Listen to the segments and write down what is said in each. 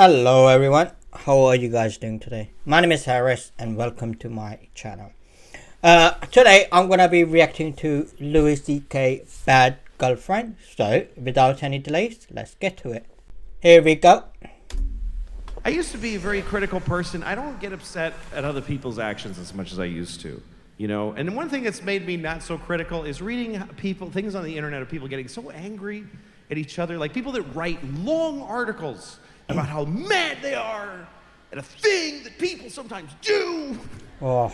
Hello everyone, how are you guys doing today? My name is Harris and welcome to my channel. Today I'm gonna be reacting to Louis C.K. Bad Girlfriend. So without any delays, let's get to it. Here we go. I used to be a very critical person. I don't get upset at other people's actions as much as I used to, you know? And one thing that's made me not so critical is reading things on the internet of people getting so angry at each other, like people that write long articles about how mad they are at a thing that people sometimes do. Oh,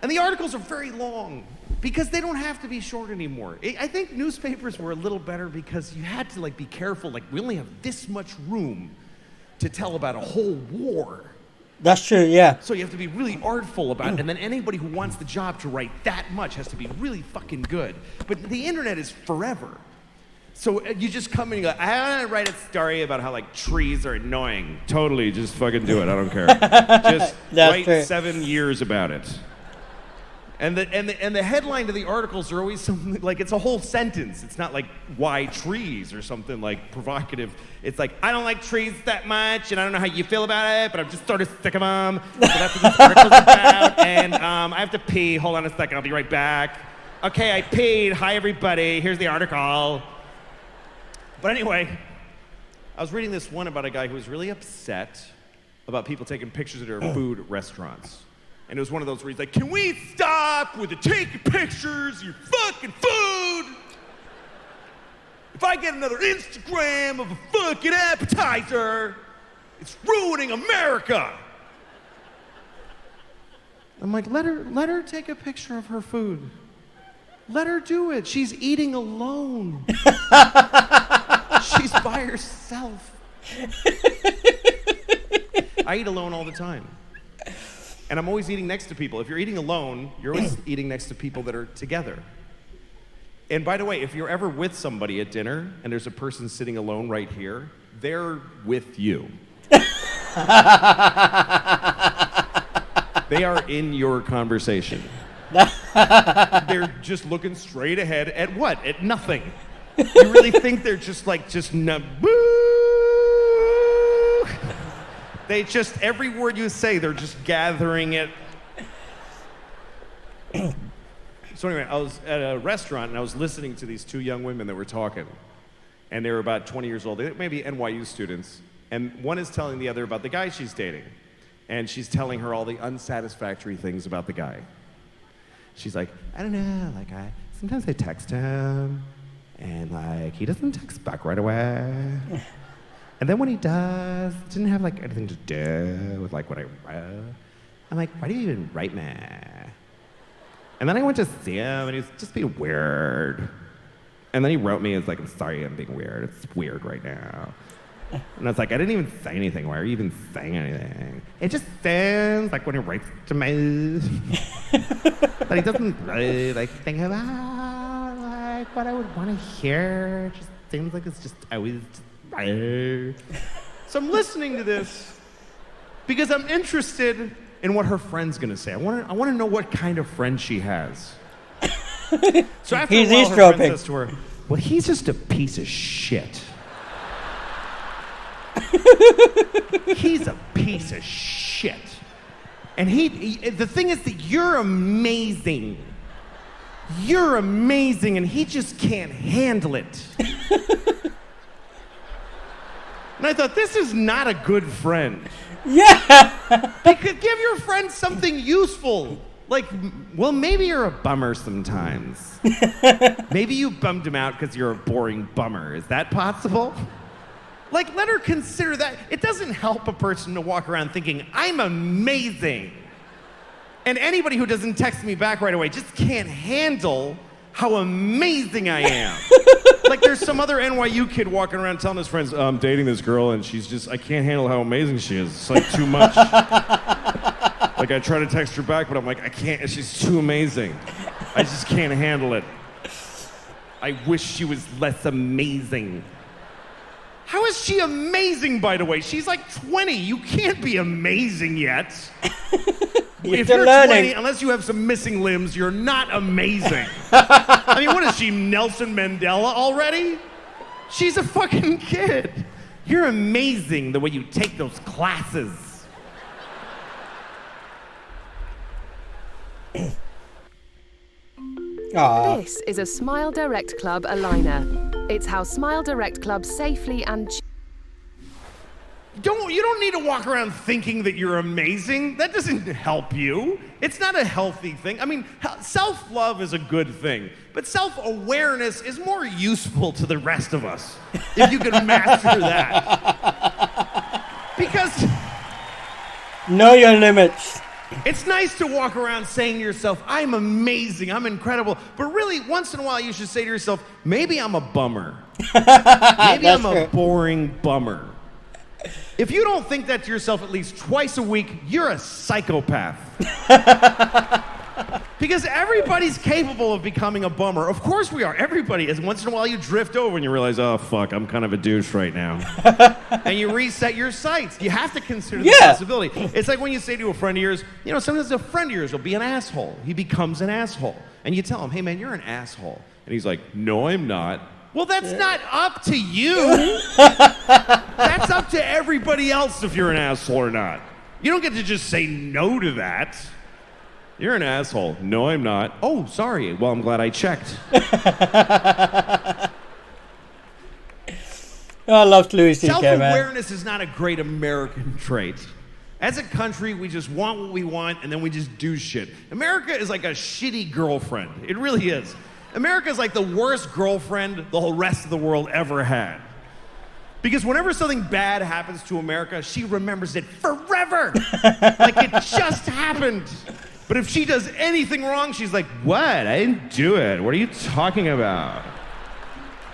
And the articles are very long because they don't have to be short anymore. I think newspapers were a little better because you had to be careful. Like, we only have this much room to tell about a whole war. that's true, yeah. So you have to be really artful about it. And then anybody who wants the job to write that much has to be really fucking good. But the internet is forever. So you just come in and go, I want to write a story about how trees are annoying. Totally, just fucking do it. I don't care. Just write true. 7 years about it. And the headline to the articles are always something like, it's a whole sentence. It's not like why trees or something provocative. It's like, I don't like trees that much, and I don't know how you feel about it, but I'm just sort of sick of them. So that's what this article's about. And I have to pee. Hold on a second. I'll be right back. Okay, I peed. Hi, everybody. Here's the article. But anyway, I was reading this one about a guy who was really upset about people taking pictures of their food at restaurants. And it was one of those where he's like, can we stop with the taking pictures of your fucking food? If I get another Instagram of a fucking appetizer, it's ruining America. I'm like, let her take a picture of her food. Let her do it. She's eating alone. She's by herself. I eat alone all the time. And I'm always eating next to people. If you're eating alone, you're always eating next to people that are together. And by the way, if you're ever with somebody at dinner and there's a person sitting alone right here, they're with you. They are in your conversation. They're just looking straight ahead at what? At nothing. You really think they're just boo? They just, every word you say, they're just gathering it. So anyway, I was at a restaurant and I was listening to these two young women that were talking. And they were about 20 years old, maybe NYU students. And one is telling the other about the guy she's dating. And she's telling her all the unsatisfactory things about the guy. She's like, I don't know, sometimes I text him, and he doesn't text back right away. And then when he does, it didn't have anything to do with what I wrote. I'm like, why do you even write me? And then I went to see him, and he was just being weird. And then he wrote me, I'm sorry I'm being weird. It's weird right now. And I was like, I didn't even say anything. Why are you even saying anything? It just sounds like when he writes to me. But he doesn't really think about what I would want to hear. It just seems like it's just always just. So I'm listening to this because I'm interested in what her friend's gonna say. I want to know what kind of friend she has. So after a while, her friend says to her, well, he's just a piece of shit. He's a piece of shit. And the thing is that you're amazing. You're amazing, and he just can't handle it. And I thought, this is not a good friend. Yeah! Because give your friend something useful. Maybe you're a bummer sometimes. Maybe you bummed him out because you're a boring bummer. Is that possible? Let her consider that. It doesn't help a person to walk around thinking, I'm amazing. And anybody who doesn't text me back right away just can't handle how amazing I am. There's some other NYU kid walking around telling his friends, I'm dating this girl, and I can't handle how amazing she is. It's too much. I try to text her back, but I'm I can't, she's too amazing. I just can't handle it. I wish she was less amazing. How is she amazing, by the way? She's 20. You can't be amazing yet. If you're 20, unless you have some missing limbs, you're not amazing. What is she, Nelson Mandela already? She's a fucking kid. You're amazing the way you take those classes. Ah, This is a Smile Direct Club aligner. It's how Smile Direct Club safely and You don't need to walk around thinking that you're amazing. That doesn't help you. It's not a healthy thing. I mean, self-love is a good thing, but self-awareness is more useful to the rest of us if you can master that. Because know your limits. it's nice to walk around saying to yourself, I'm amazing, I'm incredible, but really, once in a while, you should say to yourself, maybe I'm a bummer. Maybe I'm a boring bummer. If you don't think that to yourself at least twice a week, you're a psychopath. Because everybody's capable of becoming a bummer. Of course we are. Everybody is. Once in a while you drift over and you realize, oh, fuck, I'm kind of a douche right now. And you reset your sights. You have to consider the possibility. It's like when you say to a friend of yours, you know, sometimes a friend of yours will be an asshole. He becomes an asshole. And you tell him, hey, man, you're an asshole. And he's like, no, I'm not. Well, that's not up to you. That's up to everybody else if you're an asshole or not. You don't get to just say no to that. You're an asshole. No, I'm not. Oh, sorry. Well, I'm glad I checked. I love Louis C.K., man. Self-awareness is not a great American trait. As a country, we just want what we want, and then we just do shit. America is like a shitty girlfriend. It really is. America is like the worst girlfriend the whole rest of the world ever had. Because whenever something bad happens to America, she remembers it forever. Like it just happened. But if she does anything wrong, she's like, what? I didn't do it. What are you talking about?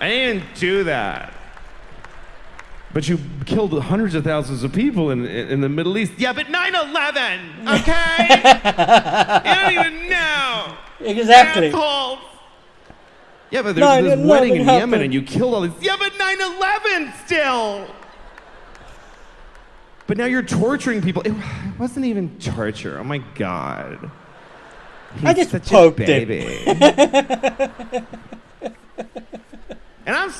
I didn't do that. But you killed hundreds of thousands of people in the Middle East. Yeah, but 9/11, okay? You don't even know. Exactly. Assholes. Yeah, but there's this wedding in Yemen and you killed all these. Yeah, but 9/11 still. But now you're torturing people. It wasn't even torture. Oh my God. I just poked baby. And I'm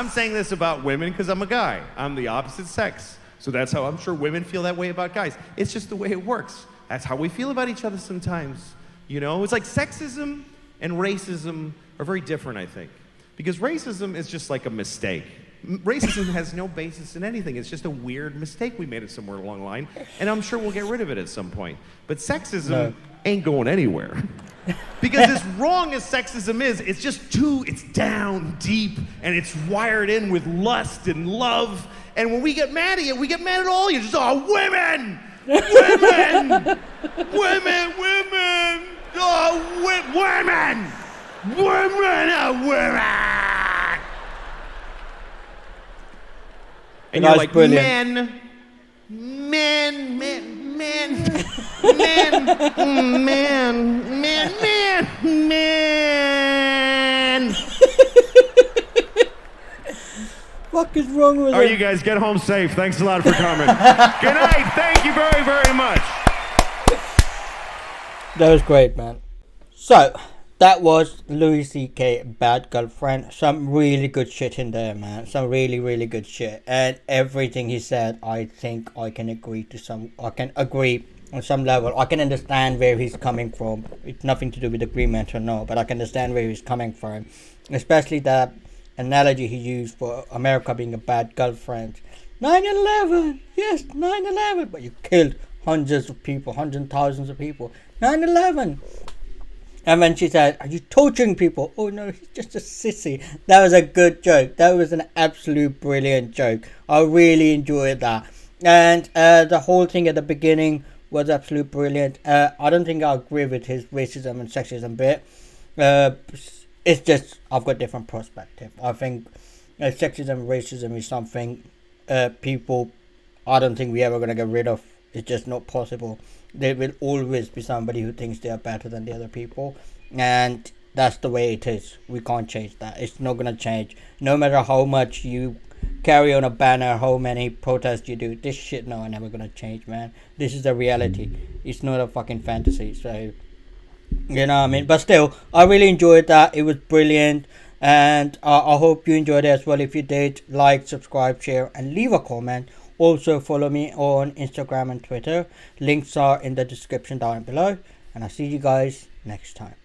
saying this about women because I'm a guy. I'm the opposite sex. So that's how I'm sure women feel that way about guys. It's just the way it works. That's how we feel about each other sometimes. You know, it's like sexism and racism are very different, I think. Because racism is just like a mistake. Racism has no basis in anything. It's just a weird mistake we made it somewhere along the line. And I'm sure we'll get rid of it at some point. But sexism ain't going anywhere. Because as wrong as sexism is, it's just it's down deep and it's wired in with lust and love. And when we get mad at you, we get mad at all you. Just, oh, women! Women! Women! Women! Oh, women! Women are women! And you're like, men, men, men, men, men, men, men, men, men. Fuck is wrong with All right, it? you guys get home safe. Thanks a lot for coming. Good night. Thank you very, very much. That was great, man. So, that was Louis C.K. Bad Girlfriend. Some really good shit in there, man. Some really, really good shit. And everything he said, I think I can agree on some level. I can understand where he's coming from. It's nothing to do with agreement or no, but I can understand where he's coming from. Especially that analogy he used for America being a bad girlfriend. 9/11! Yes, 9/11! But you killed hundreds of people, hundreds of thousands of people. 9/11! And when she said, are you torturing people? Oh no, he's just a sissy. That was a good joke. That was an absolute brilliant joke. I really enjoyed that. And the whole thing at the beginning was absolute brilliant. I don't think I agree with his racism and sexism bit. It's just, I've got different perspective. I think sexism and racism is something people, I don't think we're ever going to get rid of. It's just not possible. There will always be somebody who thinks they are better than the other people, and that's the way it is. We can't change that. It's not gonna change. No matter how much you carry on a banner, how many protests you do, this shit never gonna change, man. This is the reality. It's not a fucking fantasy. So, you know what I mean? But still, I really enjoyed that. It was brilliant. And I hope you enjoyed it as well. If you did, like, subscribe, share, and leave a comment. Also follow me on Instagram and Twitter. Links are in the description down below. And I'll see you guys next time.